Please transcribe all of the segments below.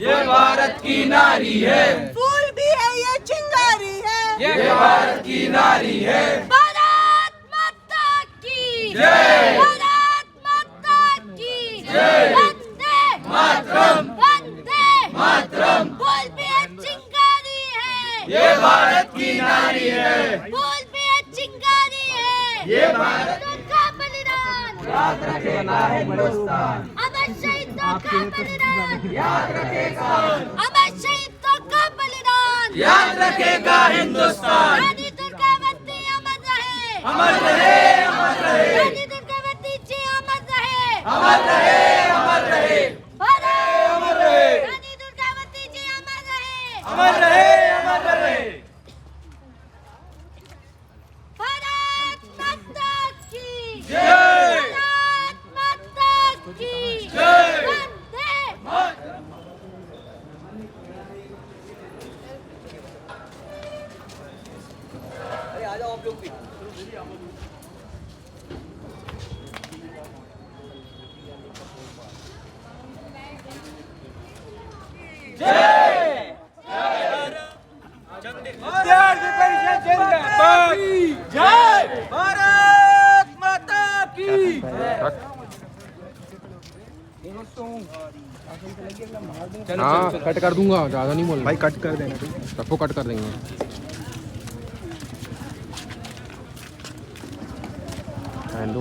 ये भारत की नारी है। फूल भी है ये चिंगारी है, ये भारत की नारी है। भारत माता की जय। भारत माता की जय। वंदे मातरम। वंदे मातरम। फूल भी है चिंगारी है, ये भारत की नारी है। फूल भी है चिंगारी है, ये भारत का बलिदान याद रखेगा हिंदुस्तान। अमर शहीदों का बलिदान याद रखेगा। अमर शहीदों का बलिदान याद रखेगा हिंदुस्तान। रानी दुर्गावती अमर रहे, अमर रहे, अमर रहे, रानी दुर्गावती जी अमर रहे, अमर रहे, अमर रहे, भारत अमर रहे, रानी दुर्गावती जी अमर रहे, अमर रहे, अमर रहे। भारत माता की जय। भारत माता की जय। वंदे मातरम। जय भारत माता की। हाँ कट कर दूंगा, ज्यादा नहीं बोलना भाई कट कर देना। सबको कट कर देंगे। हेलो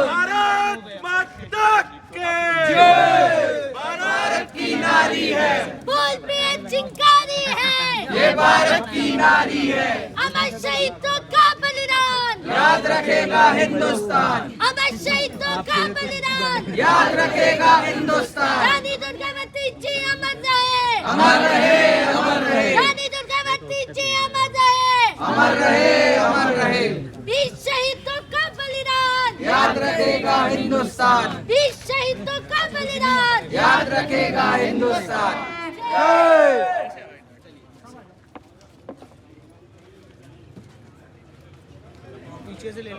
भारत माता के जय। भारत की नारी है, फूल भी है चिंगारी है, ये भारत की नारी है। अमर शहीदों का बलिदान याद रखेगा हिंदुस्तान। अमर शहीदों का बलिदान याद रखेगा हिंदुस्तान। रानी दुर्गावती जी अमर रहे, अमर रहे, अमर रहे, रानी दुर्गावती जी अमर रहे, अमर रहे, अमर रहे। वीर शहीदों का बलिदान याद रखेगा हिंदुस्तान। वीर शहीदों का बलिदान याद रखेगा हिंदुस्तान। पीछे से ले लो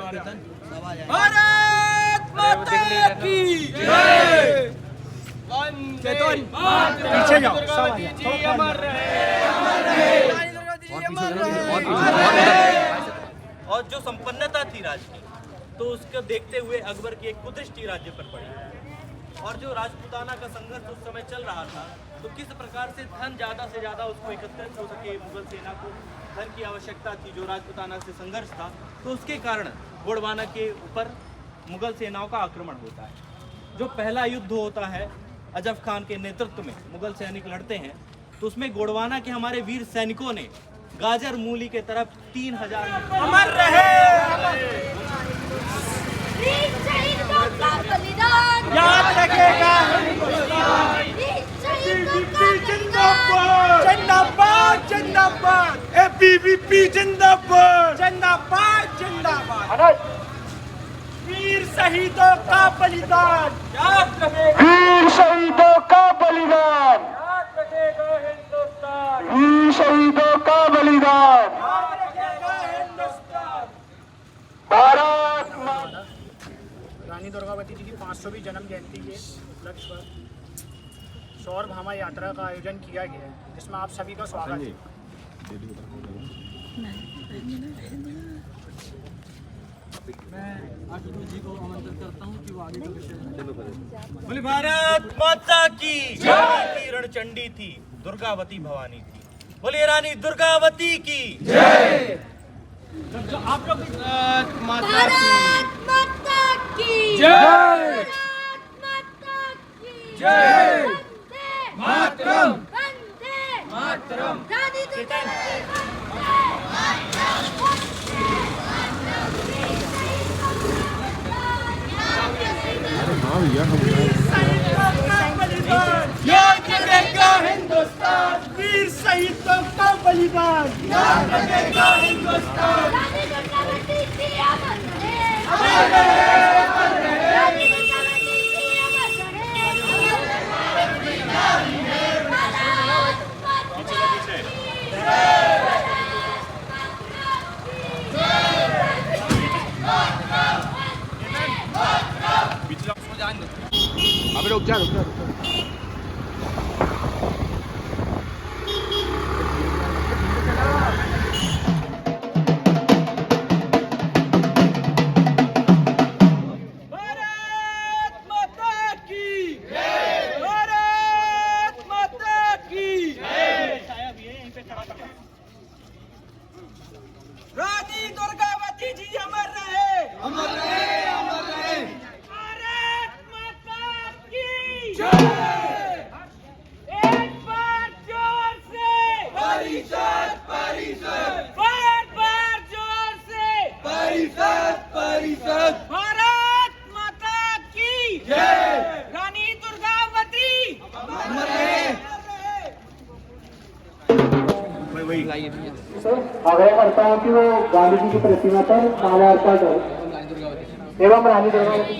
भारत माता की जय। चेतन पीछे जाओ। अमर रहे, और जो संपन्नता थी राज्य की, तो उसको देखते हुए अकबर की एक कुदृष्टि राज्य पर पड़ी। और जो राजपूताना का संघर्ष उस समय चल रहा था, तो किस प्रकार से धन ज़्यादा से ज़्यादा उसको एकत्रित हो सके, मुगल सेना को धन की आवश्यकता थी, जो राजपूताना से संघर्ष था, तो उसके कारण गोंडवाना के ऊपर मुगल सेनाओं का आक्रमण होता है। जो पहला युद्ध होता है अजफ खान के नेतृत्व में मुगल सैनिक लड़ते हैं, तो उसमें गोंडवाना के हमारे वीर सैनिकों ने गाजर मूली के तरफ 3000 अमर रहे। वीर शहीदों का बलिदान याद रखेगा हिंदुस्तान। वीर शहीदों का जिंदाबाद, जिंदाबाद, जिंदाबाद। एबीवीपी जिंदाबाद, जिंदाबाद, जिंदाबाद। वीर शहीदों का बलिदान याद रखेगा, वीर शहीदों का बलिदान, याद रखेगा हिंदुस्तान। वीर शहीदों का बलिदान, याद रखेगा हिंदुस्तान। भारत माता। रानी दुर्गावती जी की 500वीं जन्म जयंती के उपलक्ष्य पर सौर भामा यात्रा का आयोजन किया गया है, जिसमें आप सभी का स्वागत है। बोले भारत माता की जय। रणचंडी थी, दुर्गावती भवानी थी। बोले रानी दुर्गावती की जय। भारत माता की जय। भारत माता की जय। वंदे मातरम। वंदे मातरम। रानी दुर्गावती हाँ भैया याद रखेगा हिंदुस्तान। वीर शहीदों का बलिदान याद रखेगा हिंदुस्तान। रानी दुर्गावती जी अमर रहे, अमर रहे, अमर रहे, रानी दुर्गावती जी अमर रहे, भारत माता अबे रुक जा रुक जा रुक जा। आग्रह करता हूँ कि वो गांधी जी की प्रतिमा पर माल्यार्पण करें एवं रानी दुर्गावती।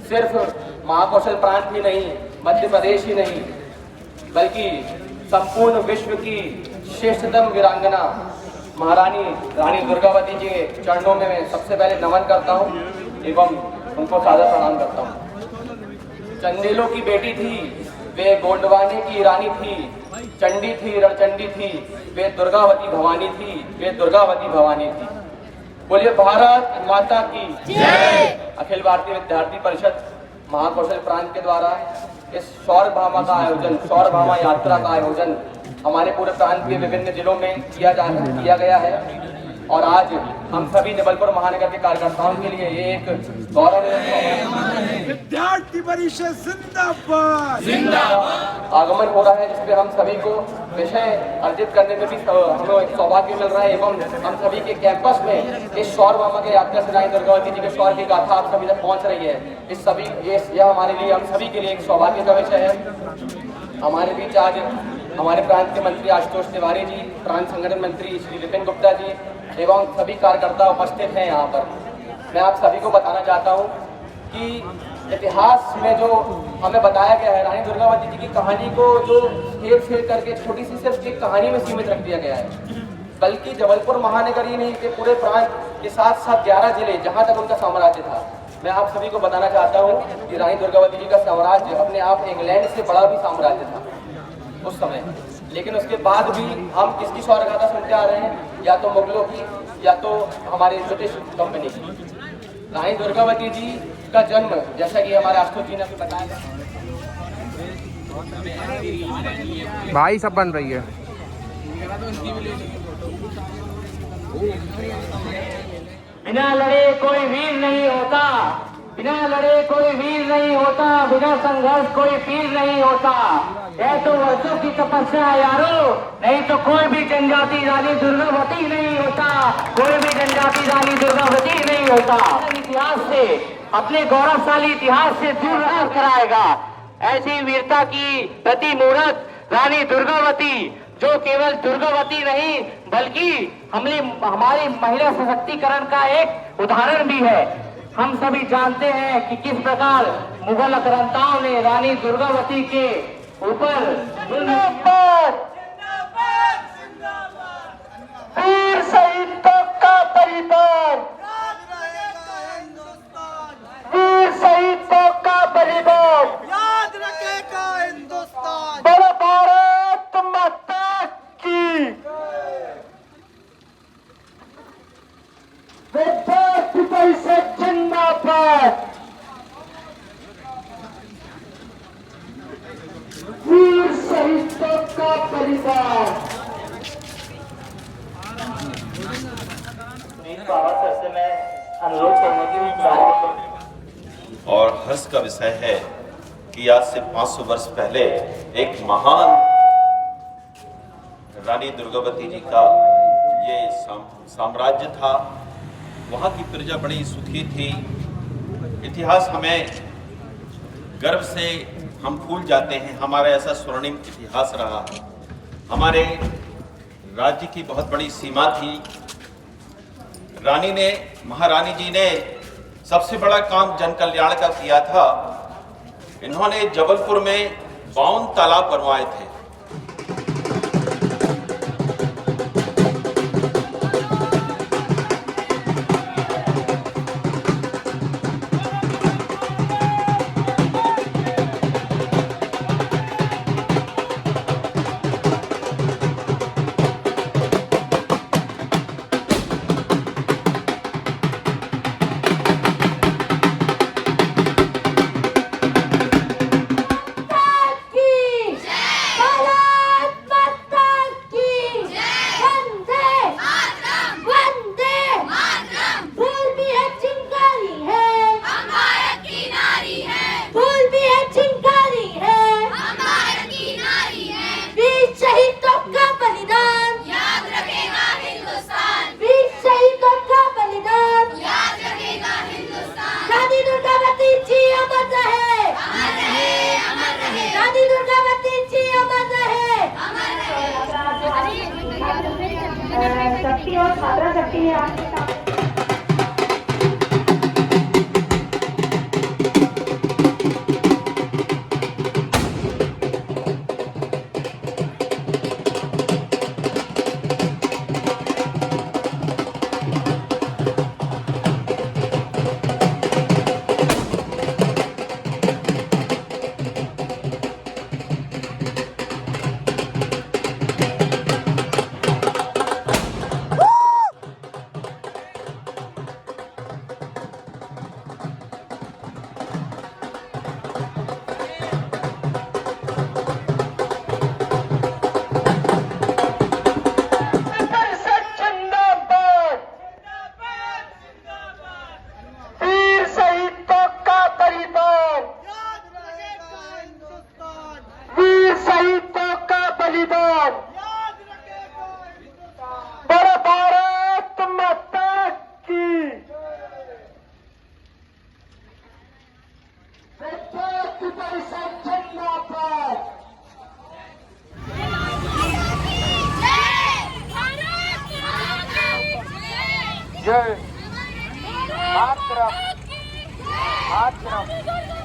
सिर्फ महाकौशल प्रांत ही नहीं, मध्य प्रदेश ही नहीं, बल्कि संपूर्ण विश्व की श्रेष्ठतम वीरांगना महारानी रानी दुर्गावती जी के चरणों में मैं सबसे पहले नमन करता हूँ एवं उनको सादर प्रणाम करता हूँ। चंदेलों की बेटी थी, वे गोंडवाने की रानी थी, चंडी थी, रणचंडी थी, वे दुर्गावती भवानी थी, वे दुर्गावती भवानी थी। बोलिए भारत माता की जय। अखिल भारतीय विद्यार्थी परिषद महाकौशल प्रांत के द्वारा इस सौर भामा का आयोजन, सौर भामा यात्रा का आयोजन हमारे पूरे प्रांत के विभिन्न जिलों में किया गया है और आज हम सभी जबलपुर महानगर के कार्यकर्ताओं के लिए ये एक गौरव विद्यार्थी परिषद जिंदाबाद आगमन हो रहा है, जिसपे हम सभी को विषय अर्जित करने में भी हमें एक सौभाग्य मिल रहा है एवं हम सभी के कैंपस में इस सौर भामा के यात्रा से रानी दुर्गावती जी के सौर की गाथा आप सभी तक पहुंच रही है। यह हमारे लिए, हम सभी के लिए एक सौभाग्य का विषय है। हमारे बीच आज हमारे प्रांत के मंत्री आशुतोष तिवारी जी, प्रांत संगठन मंत्री श्री विपिन गुप्ता जी एवं सभी कार्यकर्ता उपस्थित हैं यहाँ पर। मैं आप सभी को बताना चाहता हूँ कि इतिहास में जो हमें बताया गया है, रानी दुर्गावती जी की कहानी को जो हेर फेर करके छोटी सी सिर्फ एक कहानी में सीमित रख दिया गया है, बल्कि जबलपुर महानगर ही नहीं के पूरे प्रांत के साथ साथ 11 जिले जहाँ तक उनका साम्राज्य था। मैं आप सभी को बताना चाहता हूँ कि रानी दुर्गावती जी का साम्राज्य अपने आप इंग्लैंड से बड़ा भी साम्राज्य था उस समय, लेकिन उसके बाद भी हम किसकी सौर गाथा सुनते आ रहे हैं, या तो मुगलों की या तो हमारे ब्रिटिश कंपनी की। रानी दुर्गावती जी का जन्म, जैसा कि हमारे आशुतोष जी ने बताया, भाई सब बन रही है। बिना लड़े कोई वीर नहीं होता, बिना लड़े कोई वीर नहीं होता, बिना संघर्ष कोई पीर नहीं होता। यह तो वर्षों की तपस्या यारो, नहीं तो कोई भी जनजाति रानी दुर्गावती नहीं होता, कोई भी जनजाति रानी दुर्गावती नहीं होता। इतिहास से, अपने गौरवशाली इतिहास से दूर रह कराएगा। ऐसी वीरता की प्रतिमूर्त रानी दुर्गावती, जो केवल दुर्गावती नहीं बल्कि हमारी महिला सशक्तिकरण का एक उदाहरण भी है। हम सभी जानते हैं कि किस प्रकार मुगल आक्रांताओं ने रानी दुर्गावती के ऊपर वीर शहीदों का बलिदान, वीर शहीदों का बलिदान याद रखेगा हिंदुस्तान। बोलो भारत माता की। विद्यार्थी परिषद जिंदाबाद, वीर शहीदों का बलिदान। से मैं अनुरोध करूंगा कि और हर्ष का विषय है कि आज से 500 वर्ष पहले एक महान रानी दुर्गावती जी का ये साम्राज्य था। वहाँ की प्रजा बड़ी सुखी थी। इतिहास हमें गर्व से हम भूल जाते हैं, हमारा ऐसा स्वर्णिम इतिहास रहा। हमारे राज्य की बहुत बड़ी सीमा थी। रानी ने, महारानी जी ने सबसे बड़ा काम जन कल्याण का किया था। इन्होंने जबलपुर में 52 तालाब बनवाए थे। साजरा करती है आज के साथ। जय हाथ तरफ हाथ तरफ